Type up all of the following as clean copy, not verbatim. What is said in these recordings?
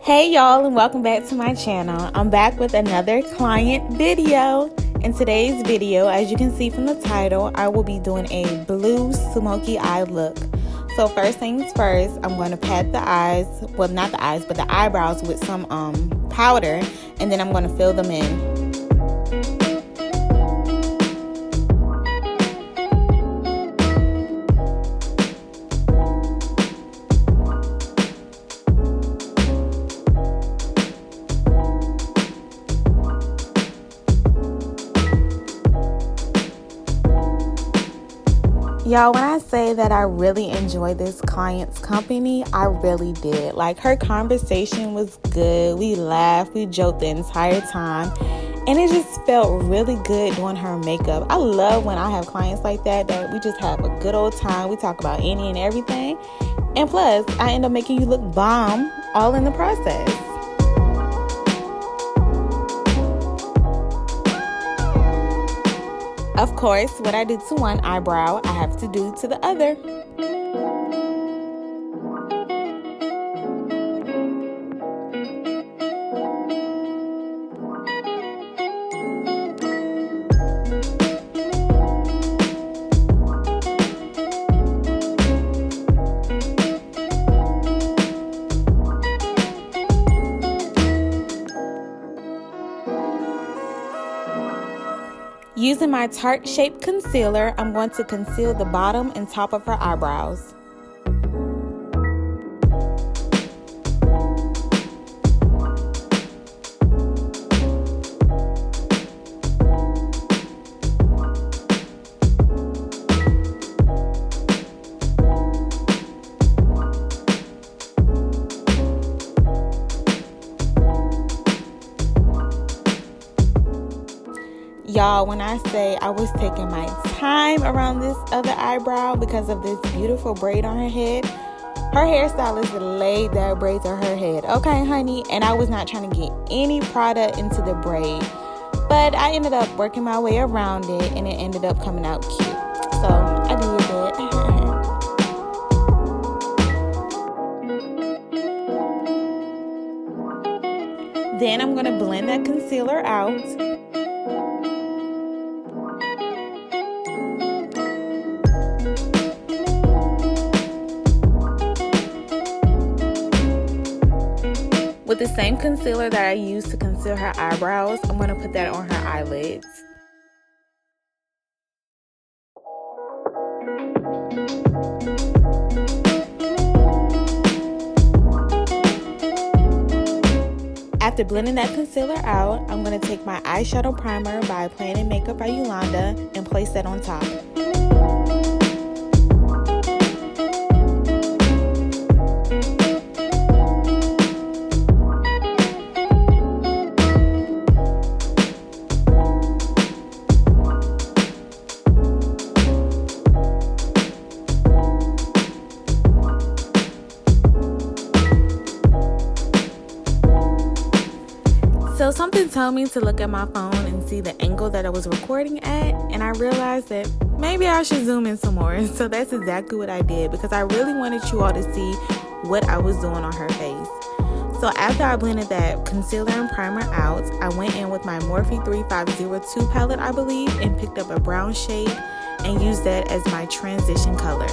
Hey y'all, and welcome back to my channel. I'm back with another client video. In today's video, as you can see from the title, I will be doing a blue smoky eye look. So first things first, I'm going to pat the eyes, well not the eyes, but the eyebrows with some powder, and then I'm going to fill them in. Y'all, when I say that I really enjoy this client's company, I really did. Like, her conversation was good. We laughed, we joked the entire time, and it just felt really good doing her makeup. I love when I have clients like that we just have a good old time. We talk about any and everything, and plus, I end up making you look bomb all in the process. Of course, what I did to one eyebrow, I have to do to the other. Using my Tarte shaped concealer, I'm going to conceal the bottom and top of her eyebrows. Y'all, when I say I was taking my time around this other eyebrow because of this beautiful braid on her head, her hairstylist laid that braid to her head, okay, honey? And I was not trying to get any product into the braid, but I ended up working my way around it, and it ended up coming out cute. So I did it. Then I'm gonna blend that concealer out. With the same concealer that I used to conceal her eyebrows, I'm going to put that on her eyelids. After blending that concealer out, I'm going to take my eyeshadow primer by Planet Makeup by Yolanda and place that on top. So something told me to look at my phone and see the angle that I was recording at, and I realized that maybe I should zoom in some more. So that's exactly what I did, because I really wanted you all to see what I was doing on her face. So after I blended that concealer and primer out, I went in with my Morphe 3502 palette, I believe, and picked up a brown shade and used that as my transition color.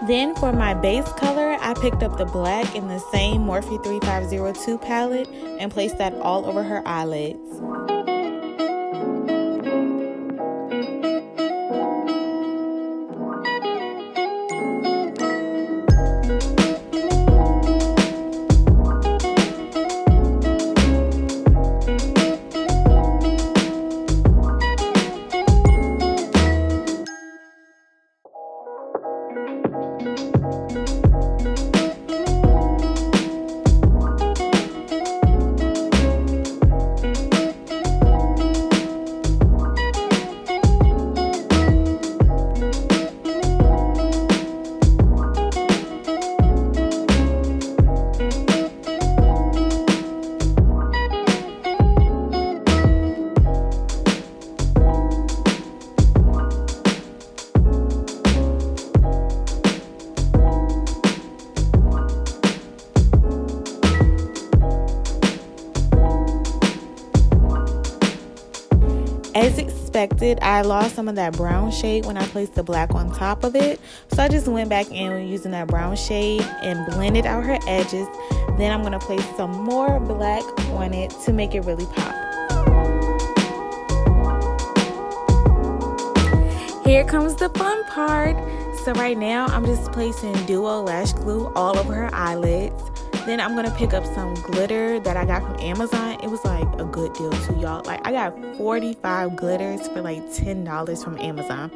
Then for my base color, I picked up the black in the same Morphe 3502 palette and placed that all over her eyelids. As expected, I lost some of that brown shade when I placed the black on top of it. So I just went back in using that brown shade and blended out her edges. Then I'm going to place some more black on it to make it really pop. Here comes the fun part. So right now I'm just placing Duo Lash Glue all over her eyelids. Then I'm going to pick up some glitter that I got from Amazon. It was like a good deal too, y'all. Like I got 45 glitters for like $10 from Amazon.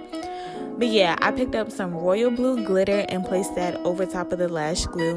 But yeah, I picked up some royal blue glitter and placed that over top of the lash glue.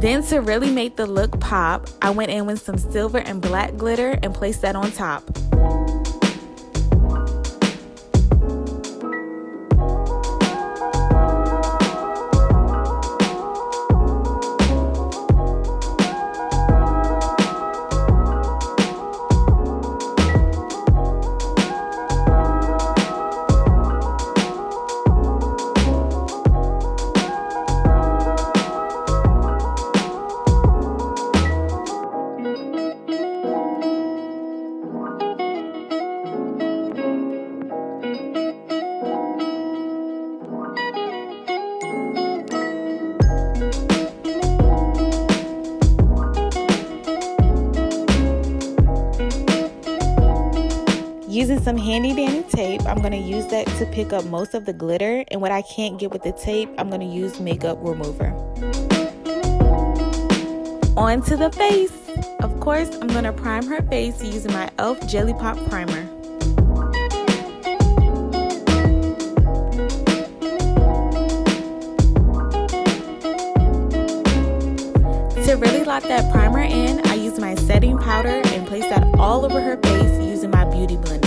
Then to really make the look pop, I went in with some silver and black glitter and placed that on top. Using some handy dandy tape, I'm going to use that to pick up most of the glitter, and what I can't get with the tape, I'm going to use makeup remover. On to the face. Of course, I'm going to prime her face using my e.l.f. JELLYPOP primer. To really lock that primer in, I use my setting powder and place that all over her face using my beauty blender.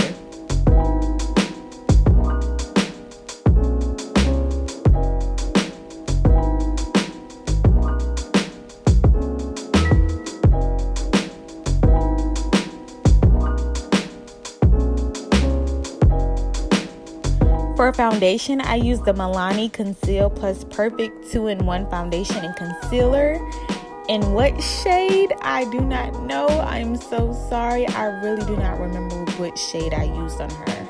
For foundation, I use the MILANI Conceal Plus Perfect 2-in-1 Foundation and Concealer. In what shade? I do not know. I'm so sorry. I really do not remember what shade I used on her.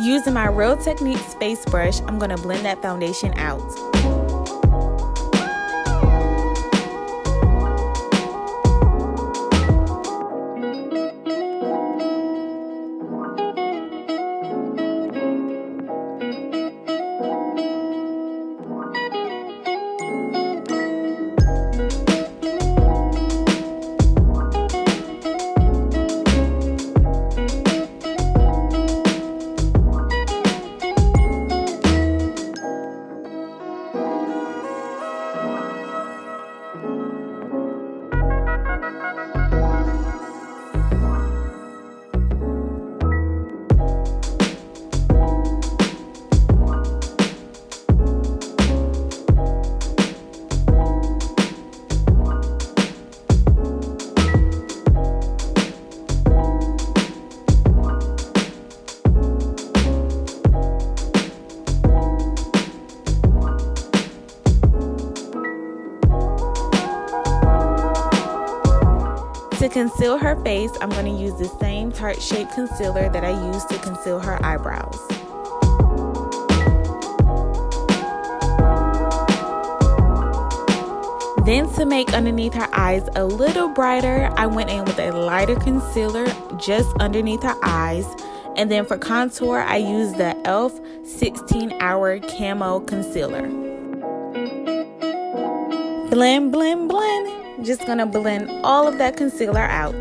Using my Real Techniques face brush, I'm going to blend that foundation out. To conceal her face, I'm going to use the same Tarte Shape Concealer that I used to conceal her eyebrows. Then to make underneath her eyes a little brighter, I went in with a lighter concealer just underneath her eyes. And then for contour, I used the e.l.f. 16-Hour Camo Concealer. Blend, blend, blend. Just gonna blend all of that concealer out.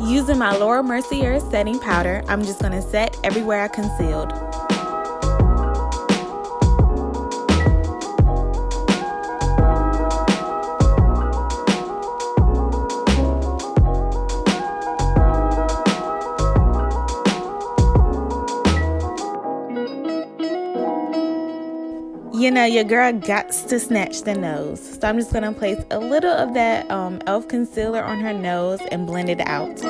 Using my MERCIER setting powder, I'm just going to set everywhere I concealed. You know, your girl gots to snatch the nose. So I'm just going to place a little of that e.l.f. concealer on her nose and blend it out.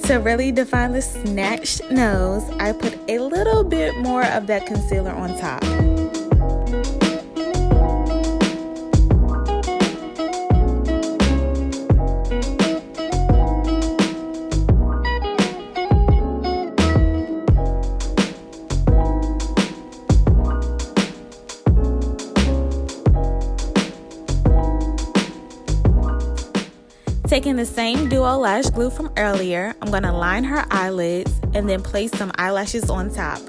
To really define the snatched nose, I put a little bit more of that concealer on top. Taking the same duo lash glue from earlier, I'm going to line her eyelids and then place some eyelashes on top.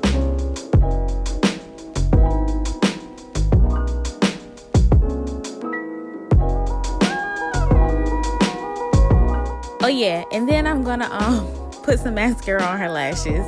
Oh yeah, and then I'm going to put some mascara on her lashes.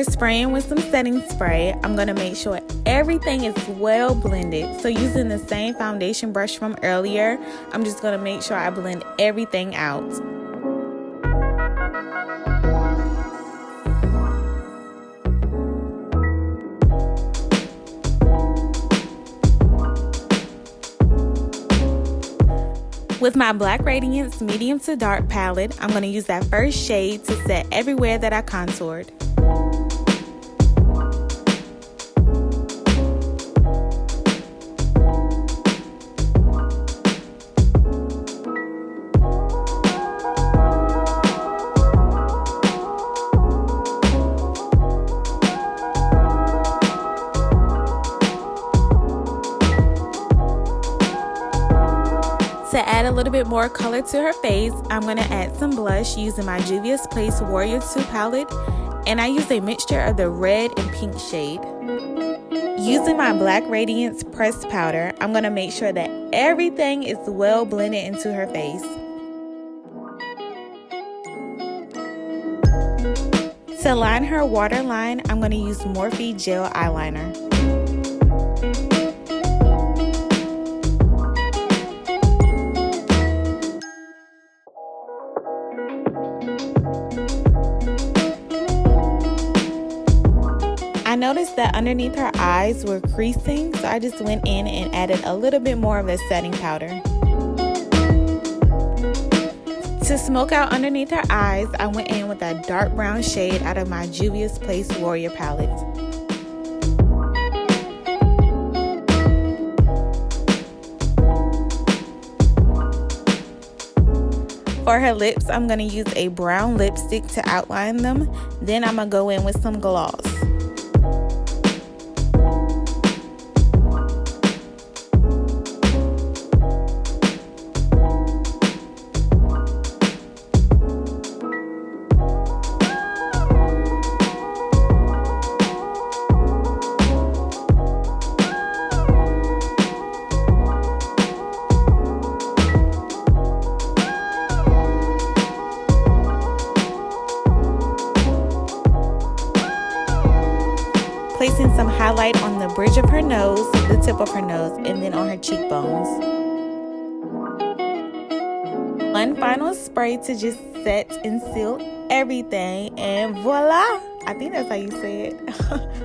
After spraying with some setting spray, I'm going to make sure everything is well blended. So using the same foundation brush from earlier, I'm just going to make sure I blend everything out. With my Black Radiance medium to dark palette, I'm going to use that first shade to set everywhere that I contoured. To add a little bit more color to her face, I'm going to add some blush using my Juvia's Place Warrior 2 palette, and I use a mixture of the red and pink shade. Using my Black Radiance pressed powder, I'm going to make sure that everything is well blended into her face. To line her waterline, I'm going to use Morphe gel eyeliner. I noticed that underneath her eyes were creasing, so I just went in and added a little bit more of the setting powder. To smoke out underneath her eyes, I went in with that dark brown shade out of my Juvia's Place Warrior palette. For her lips, I'm going to use a brown lipstick to outline them. Then I'm going to go in with some gloss. Placing some highlight on the bridge of her nose, the tip of her nose, and then on her cheekbones. One final spray to just set and seal everything, and voila! I think that's how you say it.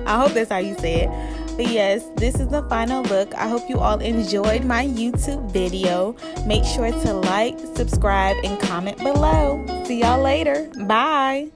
I hope that's how you say it. But yes, this is the final look. I hope you all enjoyed my YouTube video. Make sure to like, subscribe, and comment below. See y'all later. Bye!